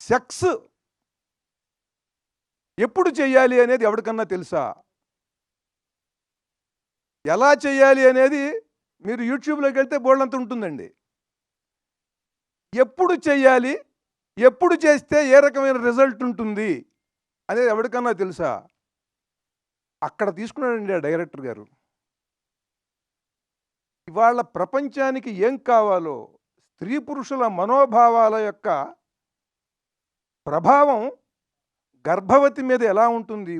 Sex ఎప్పుడు చేయాలి అనేది ఎవరికన్నా తెలుసా? ఎలా చేయాలి అనేది మీరు యూట్యూబ్‌లోకి వెళ్తే బోలెడంత ఉంటుందండి. ఎప్పుడు చేయాలి? ఎప్పుడు చేస్తే ఏ రకమైన రిజల్ట్ ఉంటుంది అనేది ఎవరికన్నా తెలుసా? అక్కడ తీసుకున్నాడండి ఆ డైరెక్టర్ గారు. ఇవాళ ప్రపంచానికి ఏం కావాలో, స్త్రీ పురుషుల మనోభావాల యొక్క ప్రభావం గర్భవతి మీద ఎలా ఉంటుంది,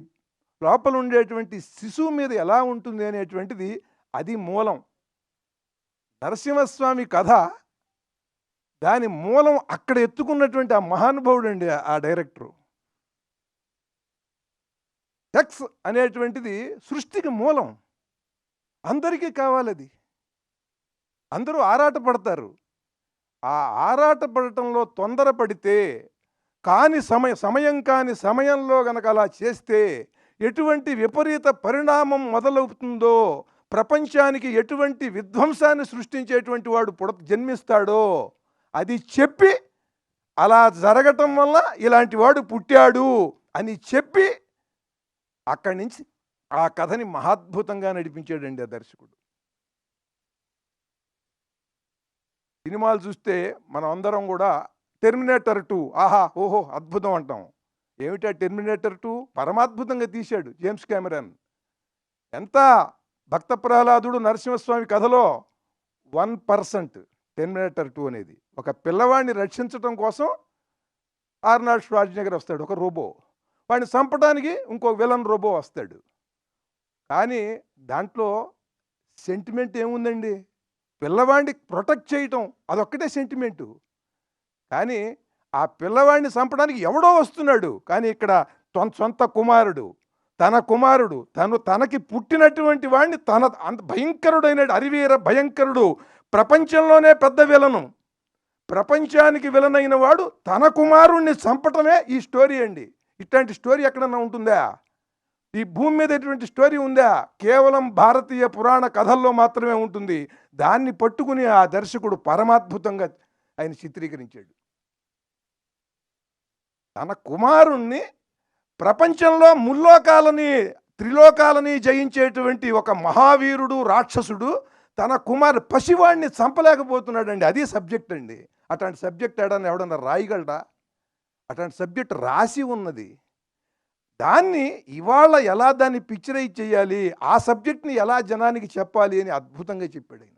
లోపల ఉండేటువంటి శిశువు మీద ఎలా ఉంటుంది అనేటువంటిది అది మూలం. నరసింహస్వామి కథ దాని మూలం అక్కడ ఎత్తుకున్నటువంటి ఆ మహానుభావుడండి ఆ డైరెక్టరు. సెక్స్ అనేటువంటిది సృష్టికి మూలం. అందరికీ కావాలది. అందరూ ఆరాటపడతారు. ఆ ఆరాటపడటంలో తొందరపడితే సమయం కాని సమయంలో గనక అలా చేస్తే ఎటువంటి విపరీత పరిణామం మొదలవుతుందో, ప్రపంచానికి ఎటువంటి విధ్వంసాన్ని సృష్టించేటువంటి వాడు జన్మిస్తాడో అది చెప్పి, అలా జరగటం వల్ల ఇలాంటి వాడు పుట్టాడు అని చెప్పి అక్కడి నుంచి ఆ కథని మహాద్భుతంగా నడిపించాడండి ఆ దర్శకుడు. సినిమాలు చూస్తే మనం అందరం కూడా టెర్మినేటర్ 2 ఆహా ఓహో అద్భుతం అంటాం. ఏమిటా టెర్మినేటర్ 2? పరమాద్భుతంగా తీశాడు జేమ్స్ కెమెరాన్. ఎంత భక్త ప్రహ్లాదుడు నరసింహస్వామి కథలో 1% టెర్మినేటర్ 2 అనేది. ఒక పిల్లవాడిని రక్షించడం కోసం ఆర్నాల్డ్ ష్వార్జ్నెగర్ వస్తాడు, ఒక రోబో. వాడిని చంపడానికి ఇంకో విలన్ రోబో వస్తాడు. కానీ దాంట్లో సెంటిమెంట్ ఏముందండి? పిల్లవాడిని ప్రొటెక్ట్ చేయటం అదొక్కటే సెంటిమెంటు. కానీ ఆ పిల్లవాడిని చంపడానికి ఎవడో వస్తున్నాడు. కానీ ఇక్కడ సొంత కుమారుడు, తనకి పుట్టినటువంటి వాడిని అంత భయంకరుడైన అరివీర భయంకరుడు, ప్రపంచంలోనే పెద్ద విలను, ప్రపంచానికి విలనైన వాడు తన కుమారుణ్ణి చంపటమే ఈ స్టోరీ అండి. ఇట్లాంటి స్టోరీ ఎక్కడన్నా ఉంటుందా? ఈ భూమి మీద ఎటువంటి స్టోరీ ఉందా? కేవలం భారతీయ పురాణ కథల్లో మాత్రమే ఉంటుంది. దాన్ని పట్టుకుని ఆ దర్శకుడు పరమాద్భుతంగా ఆయన చిత్రీకరించాడు. తన కుమారుణ్ణి ప్రపంచంలో త్రిలోకాలని జయించేటువంటి ఒక మహావీరుడు, రాక్షసుడు తన పసివాడిని చంపలేకపోతున్నాడండి. అది సబ్జెక్ట్ అండి. అట్లాంటి సబ్జెక్ట్ ఎవడన్నా రాయగలడా? అట్లాంటి సబ్జెక్ట్ రాసి ఉన్నది. దాన్ని ఇవాళ ఎలా దాన్ని పిక్చరైజ్ చేయాలి, ఆ సబ్జెక్ట్ని ఎలా జనానికి చెప్పాలి అని అద్భుతంగా చెప్పాడు ఆయన.